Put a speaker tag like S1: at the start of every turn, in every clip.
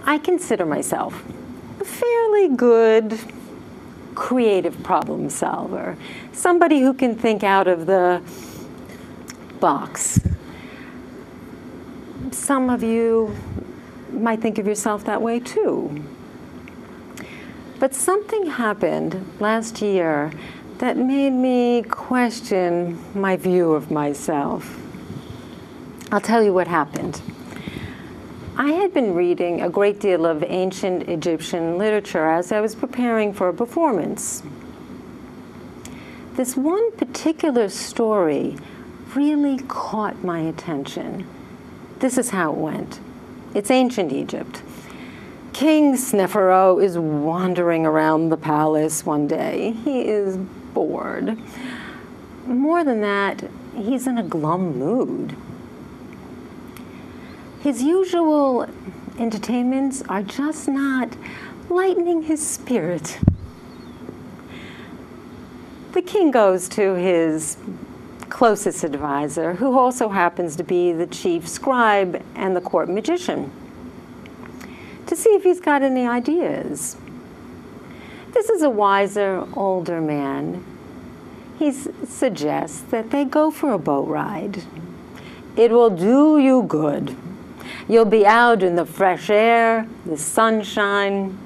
S1: I consider myself a fairly good creative problem solver, somebody who can think out of the box. Some of you might think of yourself that way too. But something happened last year that made me question my view of myself. I'll tell you what happened. I had been reading a great deal of ancient Egyptian literature as I was preparing for a performance. This one particular story really caught my attention. This is how it went. It's ancient Egypt. King Sneferu is wandering around the palace one day. He is bored. More than that, he's in a glum mood. His usual entertainments are just not lightening his spirit. The king goes to his closest advisor, who also happens to be the chief scribe and the court magician, to see if he's got any ideas. This is a wiser, older man. He suggests that they go for a boat ride. It will do you good. You'll be out in the fresh air, the sunshine.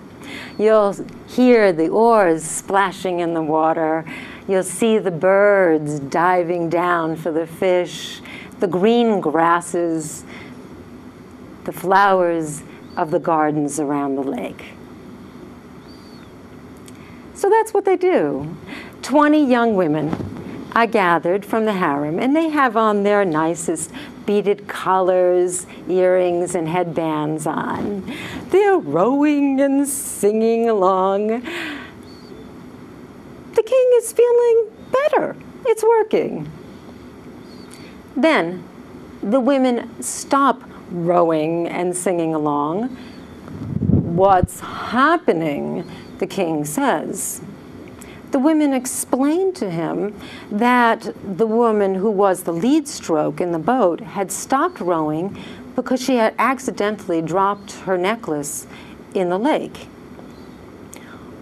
S1: You'll hear the oars splashing in the water. You'll see the birds diving down for the fish, the green grasses, the flowers of the gardens around the lake. So that's what they do. 20 young women are gathered from the harem, and they have on their nicest beaded collars, earrings, and headbands on. They're rowing and singing along. The king is feeling better. It's working. Then the women stop rowing and singing along. What's happening? The king says. The women explained to him that the woman who was the lead stroke in the boat had stopped rowing because she had accidentally dropped her necklace in the lake.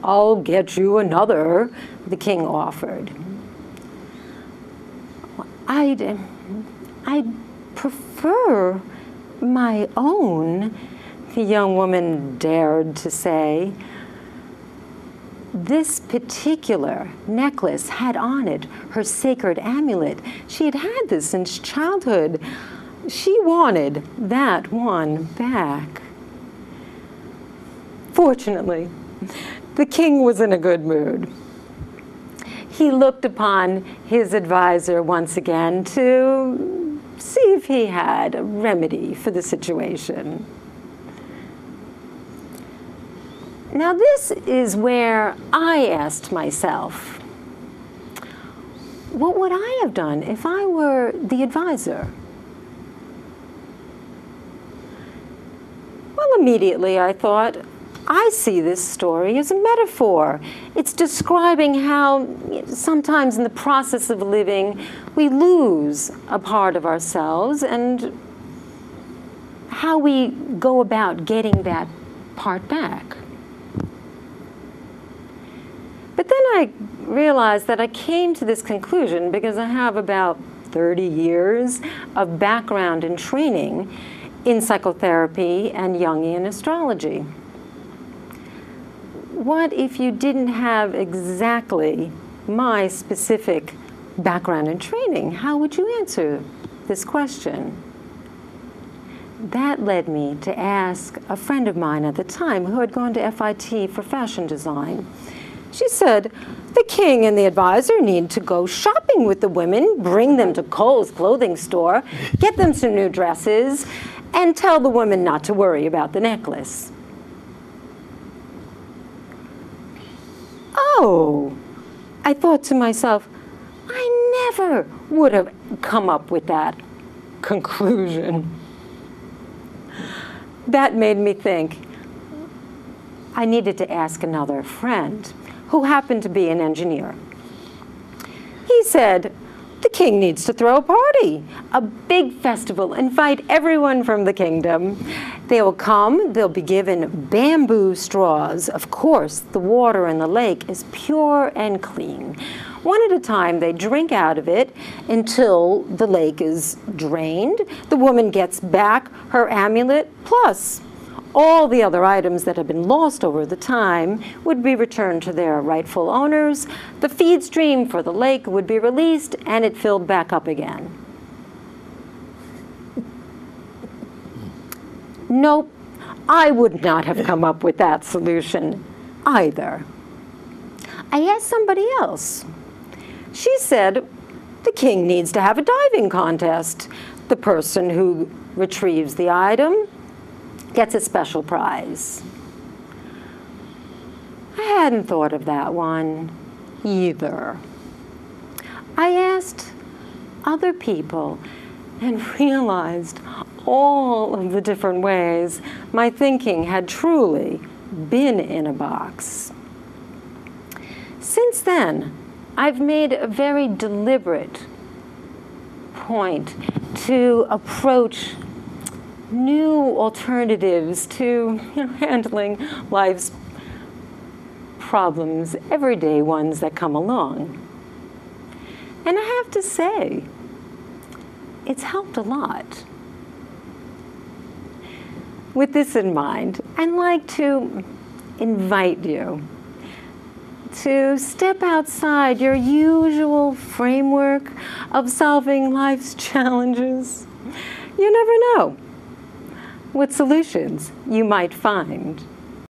S1: I'll get you another, the king offered. I'd prefer my own, the young woman dared to say. This particular necklace had on it her sacred amulet. She had had this since childhood. She wanted that one back. Fortunately, the king was in a good mood. He looked upon his advisor once again to see if he had a remedy for the situation. Now this is where I asked myself, what would I have done if I were the advisor? Well, immediately I thought, I see this story as a metaphor. It's describing how sometimes in the process of living, we lose a part of ourselves and how we go about getting that part back. But then I realized that I came to this conclusion because I have about 30 years of background and training in psychotherapy and Jungian astrology. What if you didn't have exactly my specific background and training? How would you answer this question? That led me to ask a friend of mine at the time who had gone to FIT for fashion design. She said, the king and the advisor need to go shopping with the women, bring them to Kohl's clothing store, get them some new dresses, and tell the women not to worry about the necklace. Oh, I thought to myself, I never would have come up with that conclusion. That made me think I needed to ask another friend who happened to be an engineer. He said, The king needs to throw a party, a big festival, invite everyone from the kingdom. They will come, they'll be given bamboo straws. Of course, the water in the lake is pure and clean. One at a time, they drink out of it until the lake is drained. The woman gets back her amulet, plus all the other items that have been lost over the time would be returned to their rightful owners. The feed stream for the lake would be released, and it filled back up again. Nope, I would not have come up with that solution either. I asked somebody else. She said, the king needs to have a diving contest. The person who retrieves the item gets a special prize. I hadn't thought of that one either. I asked other people and realized all of the different ways my thinking had truly been in a box. Since then, I've made a very deliberate point to approach new alternatives to handling life's problems, everyday ones that come along. And I have to say, it's helped a lot. With this in mind, I'd like to invite you to step outside your usual framework of solving life's challenges. You never know what solutions you might find.